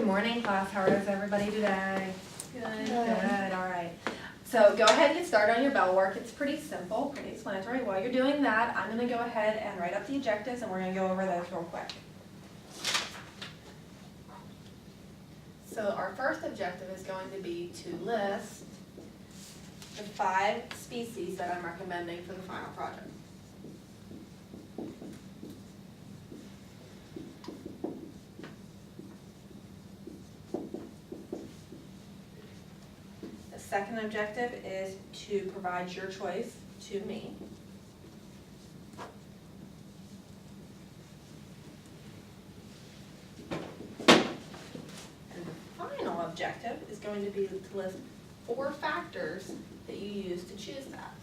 Good morning, class. How is everybody today? Good. Good, all right. So go ahead and get started on your bell work. It's pretty simple, pretty explanatory. While you're doing that, I'm going to go ahead and write up the objectives, and we're going to go over those real quick. So our first objective is going to be to list the 5 species that I'm recommending for the final project. The second objective is to provide your choice to me. And the final objective is going to be to list 4 factors that you use to choose that.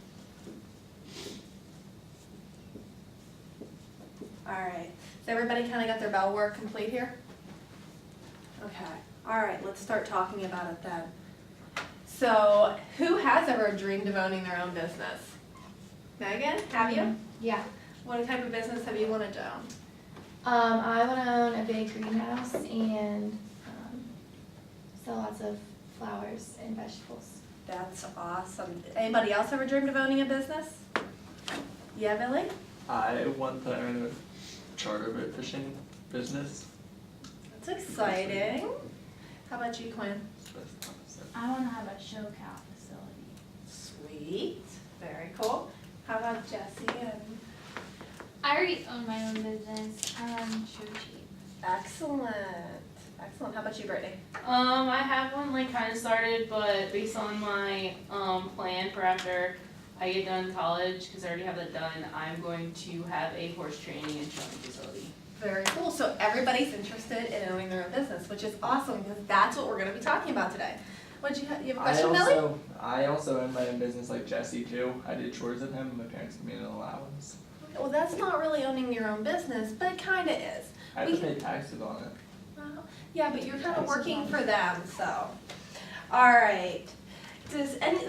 All right, so everybody kind of got their bell work complete here? Okay, all right, let's start talking about it then. So, who has ever dreamed of owning their own business? Megan, have you? Yeah. What type of business have you wanted to own? I want to own a big greenhouse and sell lots of flowers and vegetables. That's awesome. Anybody else ever dreamed of owning a business? Yeah, Billy? I want to own a charter boat fishing business. That's exciting. How about you, Quinn? I want to have a show cow facility. Sweet. Very cool. How about Jesse and I already own my own business. I run Show Cheap. Excellent. Excellent. How about you, Brittany? I have one like kind of started, but based on my plan for after I get done college, because I already have that done, I'm going to have a horse training and showing facility. Very cool. So everybody's interested in owning their own business, which is awesome because that's what we're going to be talking about today. What you have a question, Billy? I also own my own business like Jesse too. I did chores at home and my parents gave me an allowance. Okay, well, that's not really owning your own business, but it kind of is. I have to pay taxes on it. Well, yeah, but you're kind of working for them, so. All right. The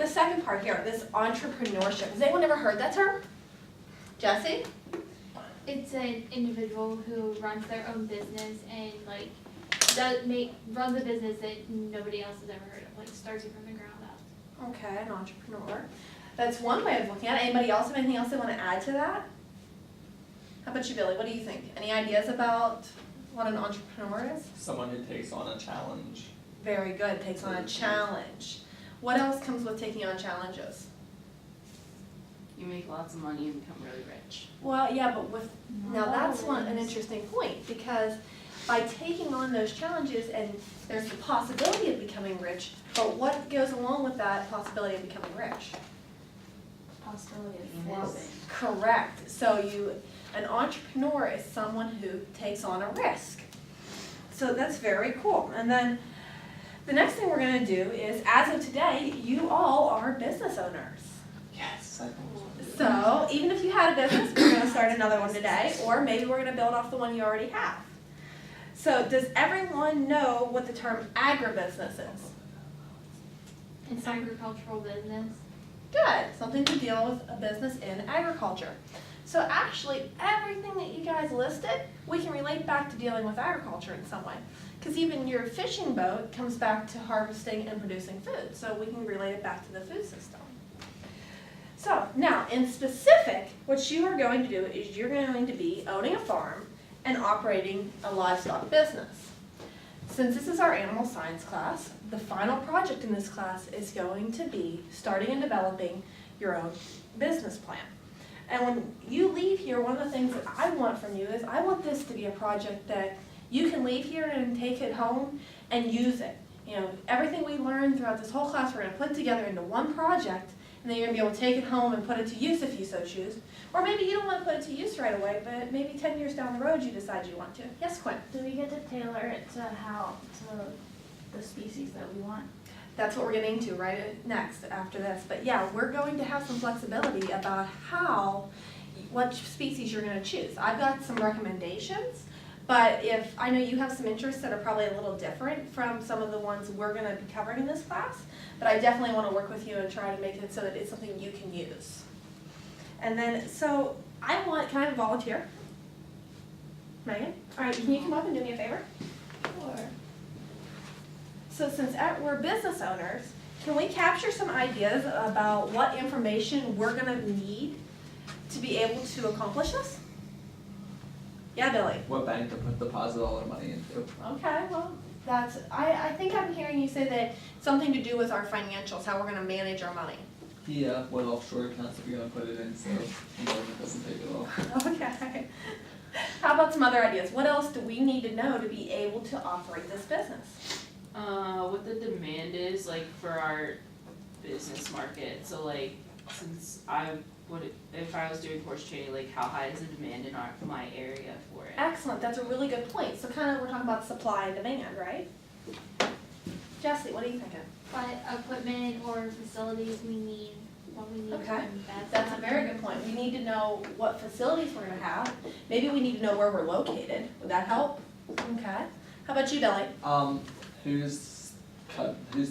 second part here, this entrepreneurship. Has anyone ever heard that term? Jesse? It's an individual who runs their own business and like runs a business that nobody else has ever heard of, like starts it from the ground up. Okay, an entrepreneur. That's one way of looking at it. Anybody else have anything else they want to add to that? How about you, Billy? What do you think? Any ideas about what an entrepreneur is? Someone who takes on a challenge. Very good, takes on a challenge. What else comes with taking on challenges? You make lots of money and become really rich. Well, yeah, but now that's an interesting point because by taking on those challenges and there's the possibility of becoming rich, but what goes along with that possibility of becoming rich? Possibility of Yes. flow. Correct. So an entrepreneur is someone who takes on a risk. So that's very cool. And then the next thing we're going to do is, as of today, you all are business owners. Yes, I think so. So even if you had a business, we're going to start another one today, or maybe we're going to build off the one you already have. So does everyone know what the term agribusiness is? It's agricultural business. Good, something to deal with a business in agriculture. So actually, everything that you guys listed, we can relate back to dealing with agriculture in some way. Because even your fishing boat comes back to harvesting and producing food, so we can relate it back to the food system. So now, in specific, what you are going to do is you're going to be owning a farm and operating a livestock business. Since this is our animal science class, the final project in this class is going to be starting and developing your own business plan. And when you leave here, one of the things that I want from you is I want this to be a project that you can leave here and take it home and use it. You know, everything we learned throughout this whole class we're going to put together into one project, and then you're going to be able to take it home and put it to use if you so choose. Or maybe you don't want to put it to use right away, but maybe 10 years down the road you decide you want to. Yes, Quinn? Do we get to tailor it to the species that we want? That's what we're getting to right next after this. But yeah, we're going to have some flexibility about what species you're going to choose. I've got some recommendations, but if I know you have some interests that are probably a little different from some of the ones we're going to be covering in this class, but I definitely want to work with you and try to make it so that it's something you can use. And then, so can I have a volunteer? Megan? All right, can you come up and do me a favor? Sure. So since we're business owners, can we capture some ideas about what information we're gonna need to be able to accomplish this? Yeah, Billy? What bank to put deposit all our money into? Okay, well, I think I'm hearing you say that something to do with our financials, how we're gonna manage our money. Yeah, what offshore accounts are we gonna put it in so it doesn't take it all? Okay. How about some other ideas? What else do we need to know to be able to operate this business? What the demand is like for our business market, so like, since if I was doing horse training, like how high is the demand in my area for it? Excellent, that's a really good point. So kind of we're talking about supply and demand, right? Jesse, what are you thinking? What equipment or facilities we need, what we need to Okay. invest. That's a very good point. We need to know what facilities we're gonna have. Maybe we need to know where we're located. Would that help? Okay. How about you, Billy? Whose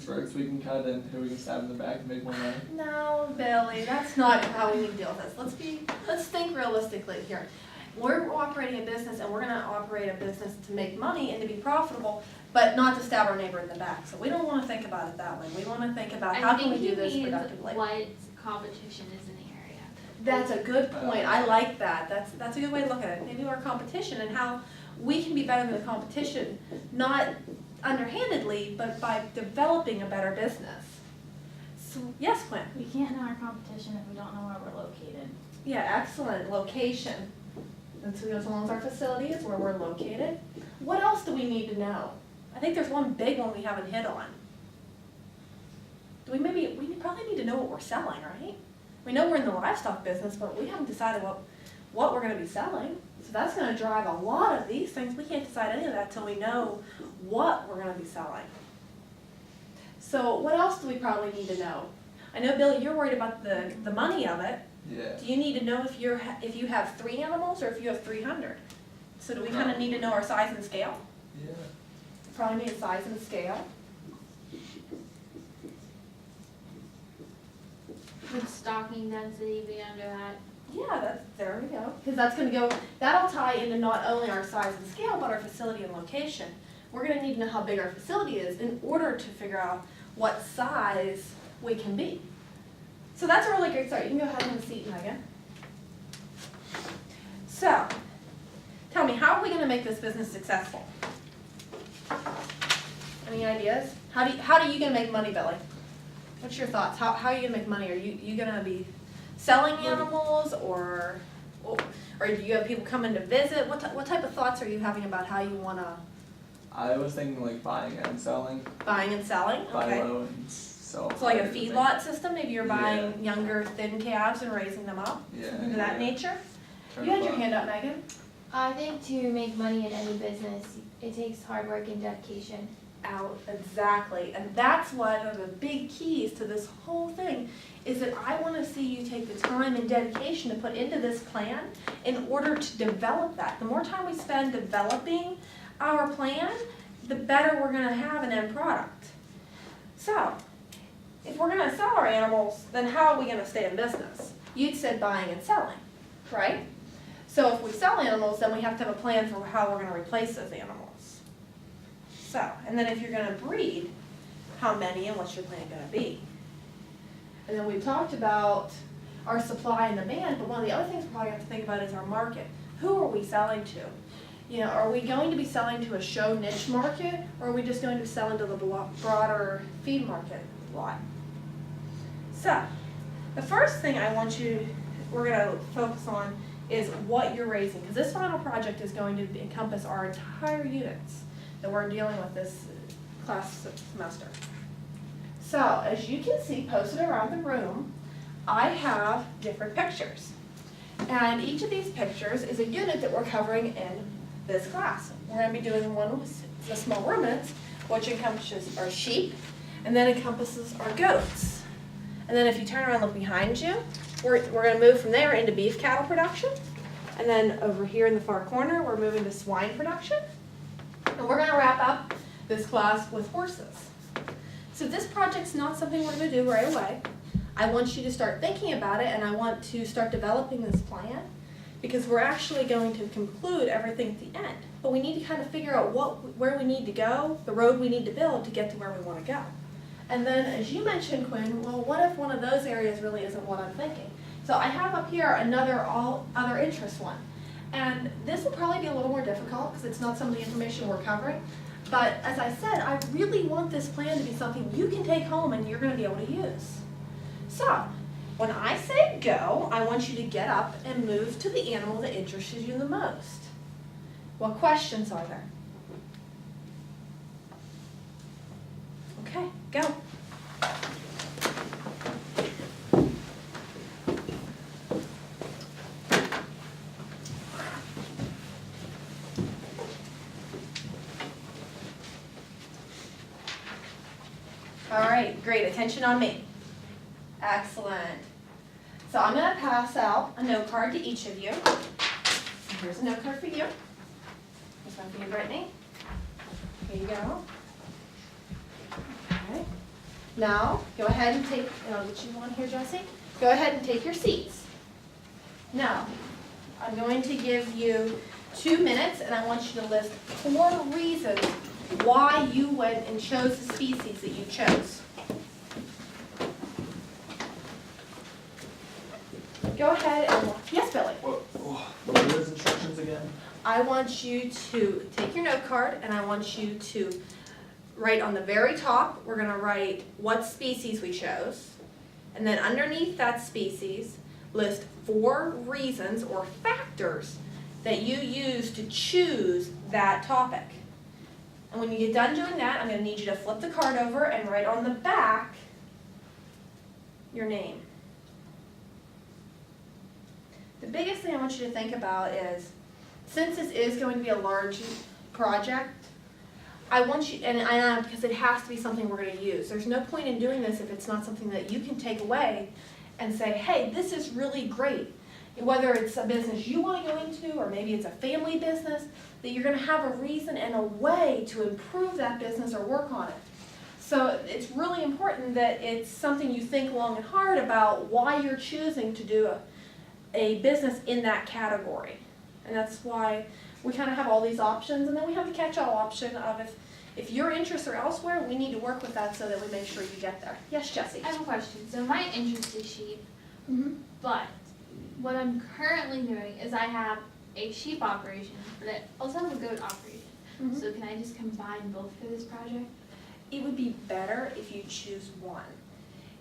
throats we can cut and who we can stab in the back and make more money? No, Billy, that's not how we need to deal with this. Let's think realistically here. We're operating a business and we're gonna operate a business to make money and to be profitable, but not to stab our neighbor in the back. So we don't wanna think about it that way. We wanna think about how can we do this productively. What competition is in the area. That's a good point. I like that. That's a good way to look at it. Maybe our competition and how we can be better than the competition, not underhandedly, but by developing a better business. So, yes, Quinn? We can't know our competition if we don't know where we're located. Yeah, excellent. Location. And so as long as our facility is where we're located. What else do we need to know? I think there's one big one we haven't hit on. We probably need to know what we're selling, right? We know we're in the livestock business, but we haven't decided what we're gonna be selling. So that's gonna drive a lot of these things. We can't decide any of that till we know what we're gonna be selling. So what else do we probably need to know? I know, Billy, you're worried about the money of it. Yeah. Do you need to know if you have 3 animals or if you have 300? So do we kind of need to know our size and scale? Yeah. Probably need a size and scale. Would stocking density be under that? Yeah, there we go. Because that'll tie into not only our size and scale, but our facility and location. We're gonna need to know how big our facility is in order to figure out what size we can be. So that's a really great start. You can go ahead and have a seat, Megan. So, tell me, how are we gonna make this business successful? Any ideas? How are you gonna make money, Billy? What's your thoughts? How are you gonna make money? Are you gonna be selling animals or do you have people coming to visit? What type of thoughts are you having about how you wanna I was thinking like buying and selling. buying and selling? Buy Okay. low and sell. So like a higher, feedlot system, maybe you're buying Yeah. younger, thin calves and raising them up? Yeah. Something of that yeah. nature? Turn You had it your on. hand up, Megan. I think to make money in any business, it takes hard work and dedication. Out, exactly. And that's one of the big keys to this whole thing, is that I wanna see you take the time and dedication to put into this plan in order to develop that. The more time we spend developing our plan, the better we're gonna have an end product. So, if we're gonna sell our animals, then how are we gonna stay in business? You'd said buying and selling, right? So if we sell animals, then we have to have a plan for how we're gonna replace those animals. So, and then if you're gonna breed, how many and what's your plan gonna be? And then we talked about our supply and demand, but one of the other things we probably have to think about is our market. Who are we selling to? You know, are we going to be selling to a show niche market, or are we just going to be selling to the broader feed market lot? So, the first thing we're gonna focus on is what you're raising, because this final project is going to encompass our entire units that we're dealing with this class semester. So, as you can see posted around the room, I have different pictures. And each of these pictures is a unit that we're covering in this class. We're going to be doing one with the small ruminants, which encompasses our sheep, and then encompasses our goats. And then if you turn around and look behind you, we're going to move from there into beef cattle production. And then over here in the far corner, we're moving to swine production. And we're going to wrap up this class with horses. So this project's not something we're going to do right away. I want you to start thinking about it, and I want to start developing this plan because we're actually going to conclude everything at the end. But we need to kind of figure out where we need to go, the road we need to build to get to where we want to go. And then, as you mentioned, Quinn, well, what if one of those areas really isn't what I'm thinking? So I have up here another all other interest one. And this will probably be a little more difficult because it's not some of the information we're covering. But as I said, I really want this plan to be something you can take home and you're going to be able to use. So, when I say go, I want you to get up and move to the animal that interests you the most. What questions are there? Okay, go. All right, great, attention on me. Excellent. So I'm going to pass out a note card to each of you. Here's a note card for you. Here's one for you, Brittany. Here you go. Okay. Now, go ahead and take, and I'll get you one here, Jessie. Go ahead and take your seats. Now, I'm going to give you 2 minutes, and I want you to list 4 reasons why you went and chose the species that you chose. Go ahead and, yes, Billy. What are those instructions again? I want you to take your note card and I want you to write on the very top, we're going to write what species we chose. And then underneath that species, list 4 reasons or factors that you use to choose that topic. And when you get done doing that, I'm going to need you to flip the card over and write on the back your name. The biggest thing I want you to think about is, since this is going to be a large project, I want you, and because it has to be something we're going to use. There's no point in doing this if it's not something that you can take away and say, hey, this is really great. Whether it's a business you want to go into or maybe it's a family business, that you're going to have a reason and a way to improve that business or work on it. So it's really important that it's something you think long and hard about why you're choosing to do a business in that category. And that's why we kind of have all these options, and then we have the catch-all option of if your interests are elsewhere, we need to work with that so that we make sure you get there. Yes, Jessie? I have a question. So my interest is sheep, Mm-hmm. but what I'm currently doing is I have a sheep operation, but I also have a goat operation. Mhm. So can I just combine both for this project? It would be better if you choose one.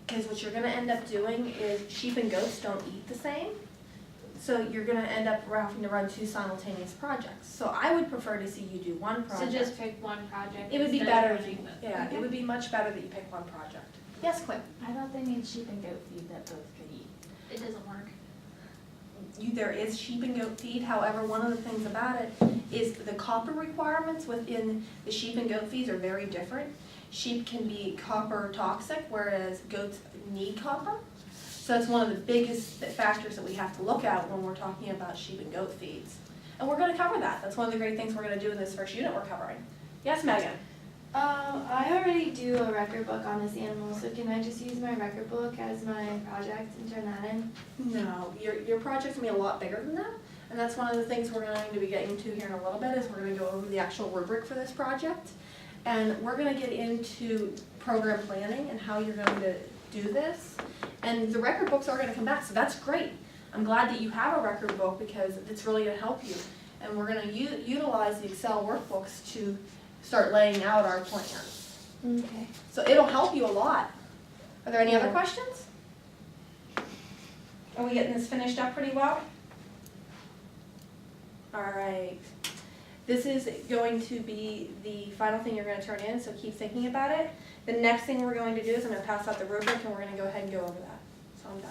Because what you're going to end up doing is sheep and goats don't eat the same. So you're going to end up having to run 2 simultaneous projects. So I would prefer to see you do one project. So just pick one project. It would be instead of better if running you, both. yeah, Okay. it would be much better that you pick one project. Yes, Quinn? I thought they made sheep and goat feed that both could eat. It doesn't work. There is sheep and goat feed, however, one of the things about it is the copper requirements within the sheep and goat feeds are very different. Sheep can be copper toxic, whereas goats need copper. So it's one of the biggest factors that we have to look at when we're talking about sheep and goat feeds. And we're going to cover that. That's one of the great things we're going to do in this first unit we're covering. Yes, Megan? I already do a record book on this animal, so can I just use my record book as my project and turn that in? No, your project's gonna be a lot bigger than that, and that's one of the things we're going to be getting to here in a little bit, is we're gonna go over the actual rubric for this project. And we're gonna get into program planning and how you're going to do this. And the record books are gonna come back, so that's great. I'm glad that you have a record book because it's really gonna help you. And we're gonna utilize the Excel workbooks to start laying out our plans. Okay. So it'll help you a lot. Are there any other Yeah. questions? Are we getting this finished up pretty well? All right. This is going to be the final thing you're going to turn in, so keep thinking about it. The next thing we're going to do is I'm going to pass out the rubric and we're going to go ahead and go over that. So I'm done.